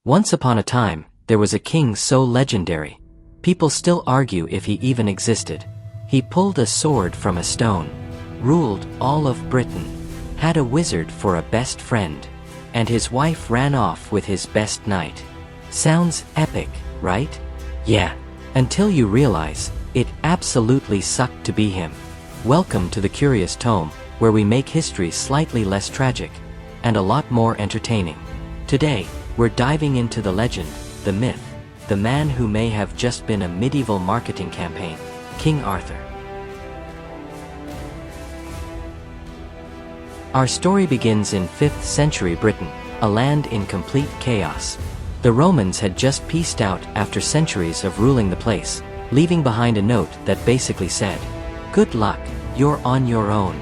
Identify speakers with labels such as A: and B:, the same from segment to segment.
A: Once upon a time, there was a king so legendary. People still argue if he even existed. He pulled a sword from a stone, ruled all of Britain, had a wizard for a best friend, and his wife ran off with his best knight. Sounds epic, right? Yeah. Until you realize, it absolutely sucked to be him. Welcome to the Curious Tome, where we make history slightly less tragic, and a lot more entertaining. Today, we're diving into the legend, the myth, the man who may have just been a medieval marketing campaign, King Arthur. Our story begins in 5th century Britain, a land in complete chaos. The Romans had just peaced out after centuries of ruling the place, leaving behind a note that basically said, "Good luck, you're on your own."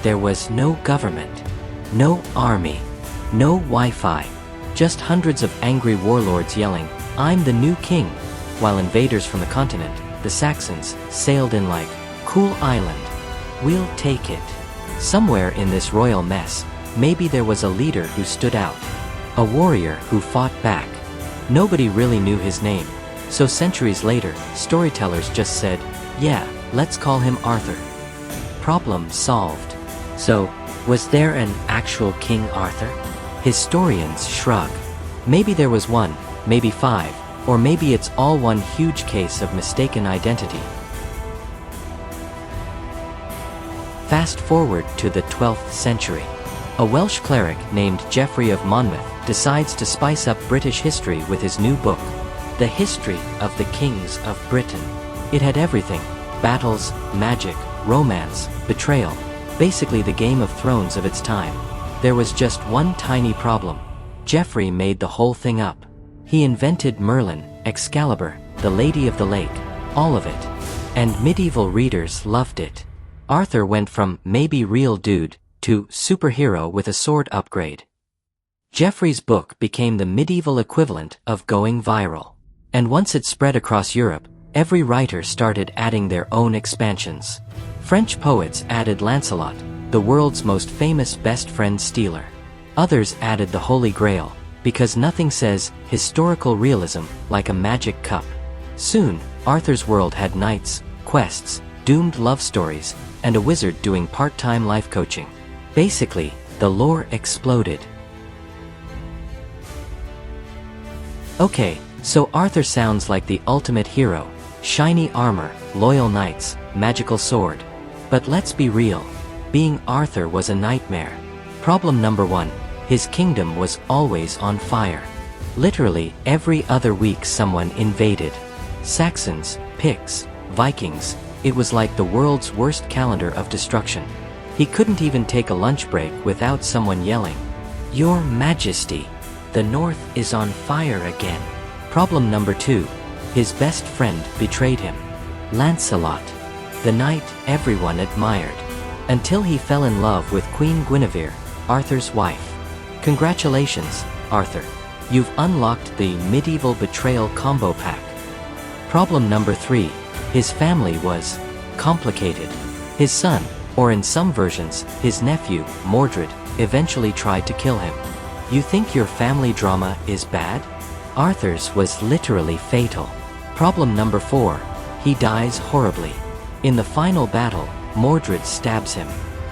A: There was no government, no army, no Wi-Fi, just hundreds of angry warlords yelling, "I'm the new king," while invaders from the continent, the Saxons, sailed in like, "Cool island. We'll take it." Somewhere in this royal mess, maybe there was a leader who stood out, a warrior who fought back. Nobody really knew his name, so centuries later, storytellers just said, "Yeah, let's call him Arthur." Problem solved. So, was there an actual King Arthur? Historians shrug. Maybe there was one, maybe 5, or maybe it's all one huge case of mistaken identity. Fast forward to the 12th century. A Welsh cleric named Geoffrey of Monmouth decides to spice up British history with his new book, The History of the Kings of Britain. It had everything: battles, magic, romance, betrayal, basically the Game of Thrones of its time. There was just one tiny problem. Geoffrey made the whole thing up. He invented Merlin, Excalibur, the Lady of the Lake, all of it. And medieval readers loved it. Arthur went from maybe real dude to superhero with a sword upgrade. Geoffrey's book became the medieval equivalent of going viral. And once it spread across Europe, every writer started adding their own expansions. French poets added Lancelot, the world's most famous best friend stealer. Others added the Holy Grail, because nothing says historical realism like a magic cup. Soon, Arthur's world had knights, quests, doomed love stories, and a wizard doing part-time life coaching. Basically, the lore exploded. Okay, so Arthur sounds like the ultimate hero: shiny armor, loyal knights, magical sword. But let's be real. Being Arthur was a nightmare. Problem number 1. His kingdom was always on fire. Literally, every other week someone invaded. Saxons, Picts, Vikings. It was like the world's worst calendar of destruction. He couldn't even take a lunch break without someone yelling, "Your Majesty, the North is on fire again." Problem number 2. His best friend betrayed him. Lancelot, the knight everyone admired. Until he fell in love with Queen Guinevere, Arthur's wife. Congratulations, Arthur. You've unlocked the medieval betrayal combo pack. Problem number 3. His family was complicated. His son, or in some versions, his nephew, Mordred, eventually tried to kill him. You think your family drama is bad? Arthur's was literally fatal. Problem number 4. He dies horribly. In the final battle, Mordred stabs him.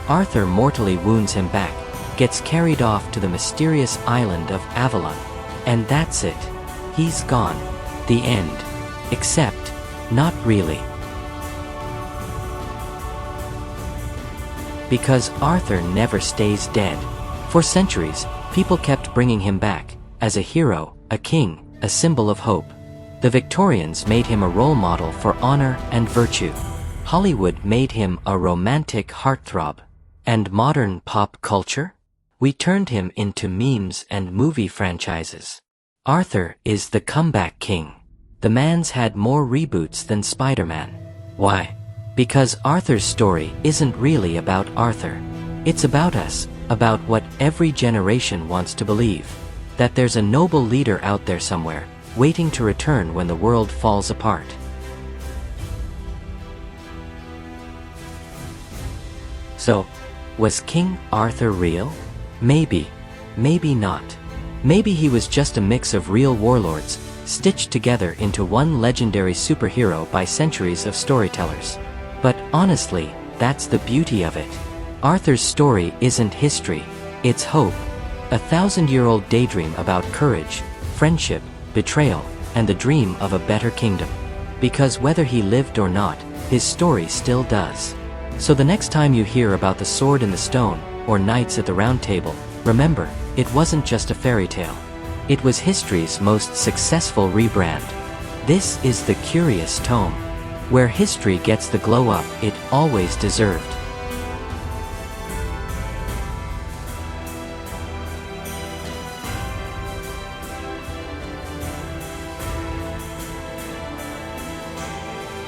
A: Arthur mortally wounds him back, gets carried off to the mysterious island of Avalon. And that's it. He's gone. The end. Except, not really. Because Arthur never stays dead. For centuries, people kept bringing him back, as a hero, a king, a symbol of hope. The Victorians made him a role model for honor and virtue. Hollywood made him a romantic heartthrob. And modern pop culture? We turned him into memes and movie franchises. Arthur is the comeback king. The man's had more reboots than Spider-Man. Why? Because Arthur's story isn't really about Arthur. It's about us, about what every generation wants to believe. That there's a noble leader out there somewhere, waiting to return when the world falls apart. So, was King Arthur real? Maybe, maybe not. Maybe he was just a mix of real warlords, stitched together into one legendary superhero by centuries of storytellers. But honestly, that's the beauty of it. Arthur's story isn't history, it's hope. A 1,000-year-old daydream about courage, friendship, betrayal, and the dream of a better kingdom. Because whether he lived or not, his story still does. So the next time you hear about the sword in the stone, or knights at the round table, remember, it wasn't just a fairy tale. It was history's most successful rebrand. This is the Curious Tome, where history gets the glow up it always deserved.